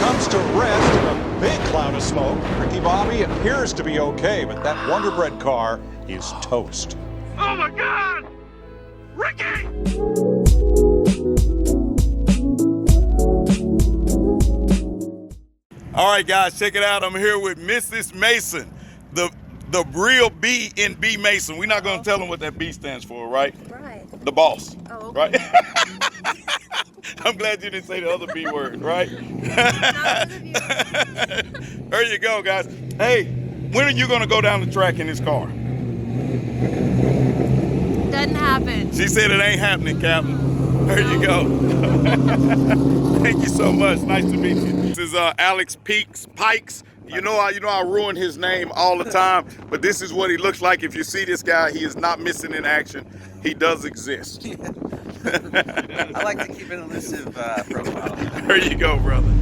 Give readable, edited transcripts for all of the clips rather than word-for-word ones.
comes to rest in a big cloud of smoke. Ricky Bobby appears to be okay, but that Wonder Bread car is toast. Oh my God! Ricky! All right, guys, check it out. I'm here with Mrs. Mason, the real B in B Mason. We're not going to tell them what that B stands for, right? Right. The boss. Oh, okay. Right? I'm glad you didn't say the other B word, right? There you go, guys. Hey, when are you going to go down the track in this car? Doesn't happen. She said it ain't happening, Captain. There you go. Thank you so much. Nice to meet you. This is Alex Pikes. You know I ruin his name all the time, but this is what he looks like. If you see this guy, he is not missing in action. He does exist. I like to keep an elusive profile. There you go, brother.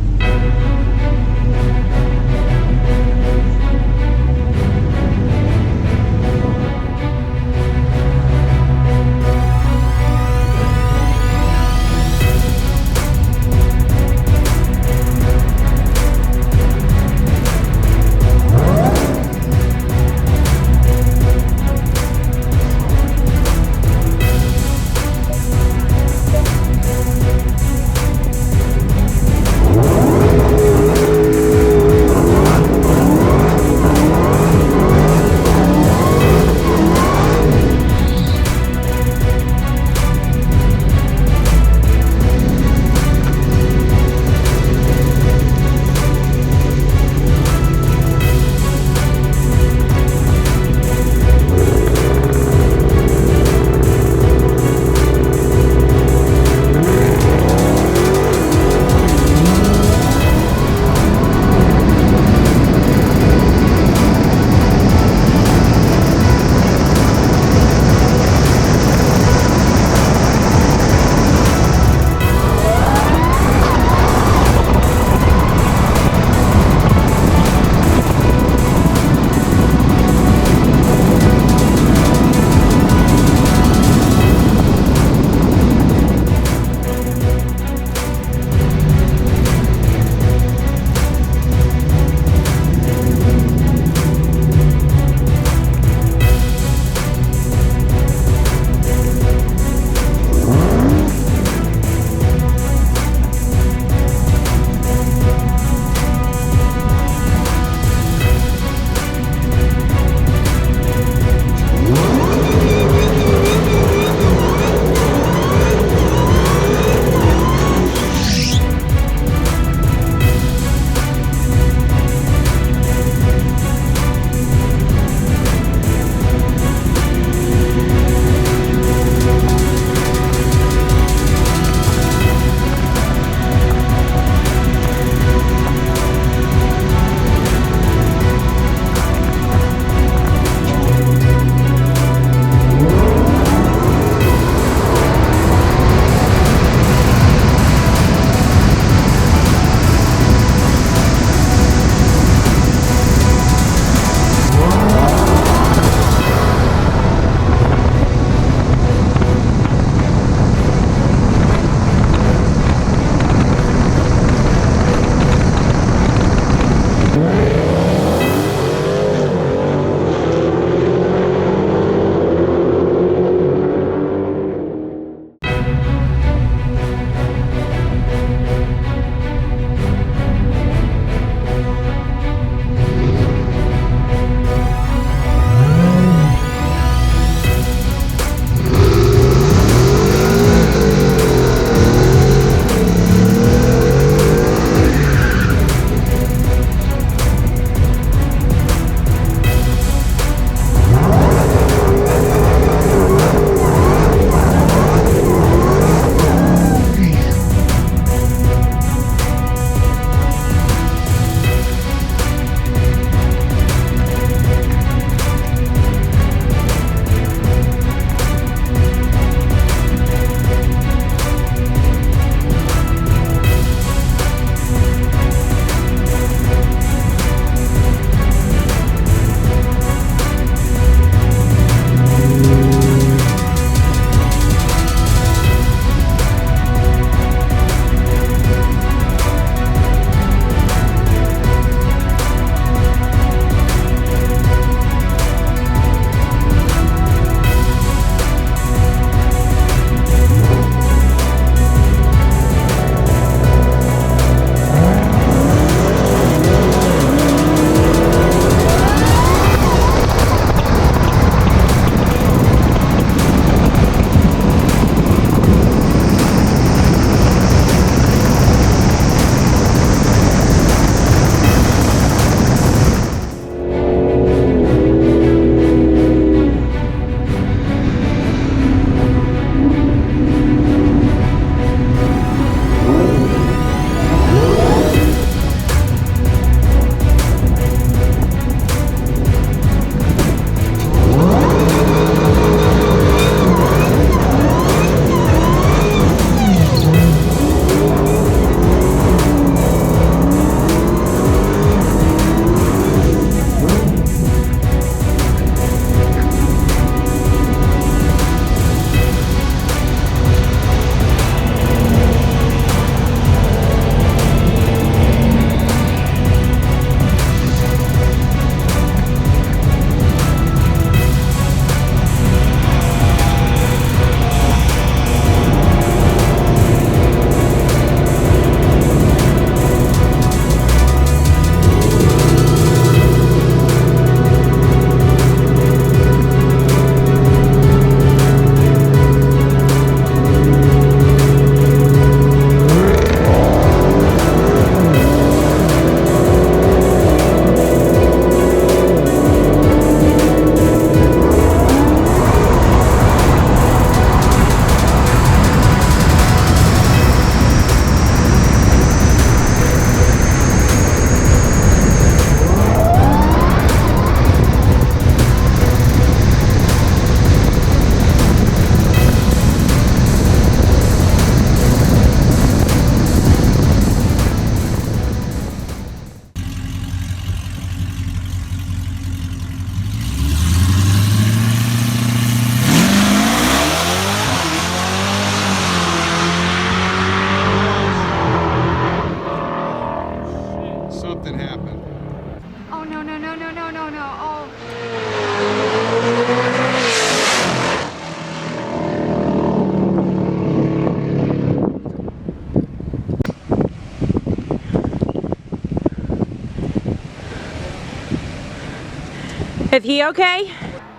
Is he okay?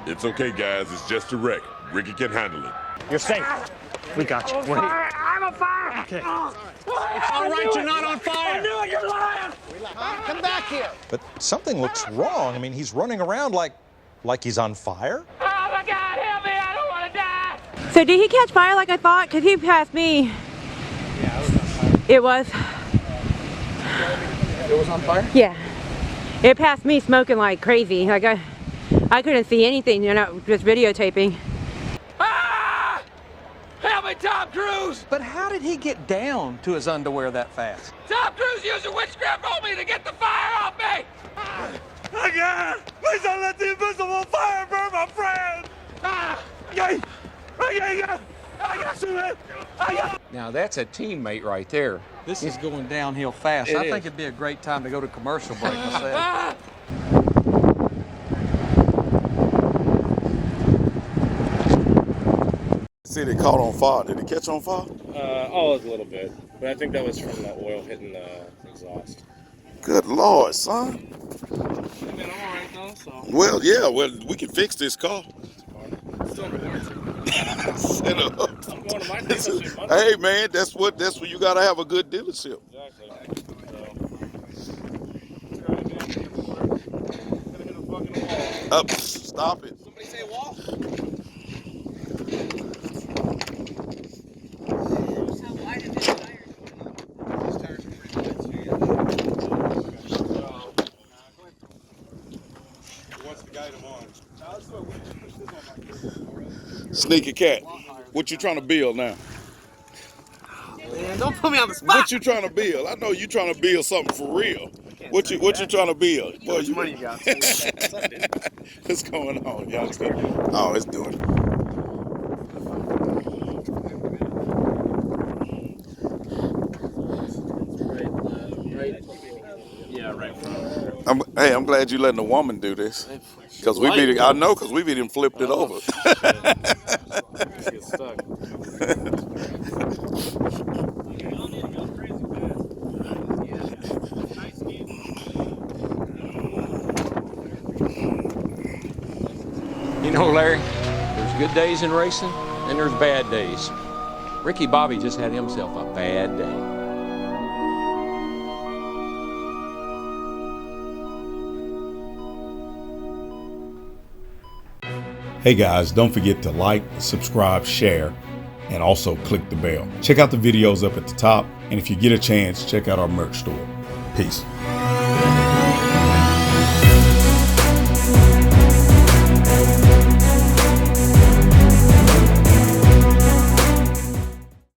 It's okay, guys. It's just a wreck. Ricky can handle it. You're safe. We got you. We're here. I'm on fire! Okay. It's all right, you're not on fire. I knew it, you're lying! Come back here. But something looks wrong. I mean, he's running around like he's on fire. Oh my God, help me! I don't want to die! So did he catch fire like I thought? Because he passed me. Yeah, I was on fire. It was. It was on fire? Yeah. It passed me smoking like crazy. Like I couldn't see anything, you know, just videotaping. Ah! Help me, Tom Cruise! But how did he get down to his underwear that fast? Tom Cruise used a witchcraft on me to get the fire off me! I got it! Please don't let the invisible fire burn my friend! Ah! I got you, man! Now that's a teammate right there. This is going downhill fast. I think it'd be a great time to go to commercial break myself. See, they caught on fire. Did it catch on fire? Oh, a little bit. But I think that was from the oil hitting the exhaust. Good Lord, son. I mean, I'm all right though, so. Well, yeah, well, we can fix this car. Still in the warranty. Set up. I'm going to my dealership Monday. Hey, man, that's what you got to have a good dealership. Exactly. Up, stop it. Somebody say wall? Sneaky cat, what you trying to build now? Man, don't put me on the spot. What you trying to build? I know you trying to build something for real. What you trying to build? Boy, How much money you got? What's going on, youngster? Oh, it's doing it. Yeah, right. I'm glad you letting a woman do this. Because we beat it. I know, because we beat him flipped it over. Get stuck. You know, Larry, there's good days in racing and there's bad days. Ricky Bobby just had himself a bad day. Hey guys, don't forget to like, subscribe, share, and also click the bell. Check out the videos up at the top, and if you get a chance, check out our merch store. Peace.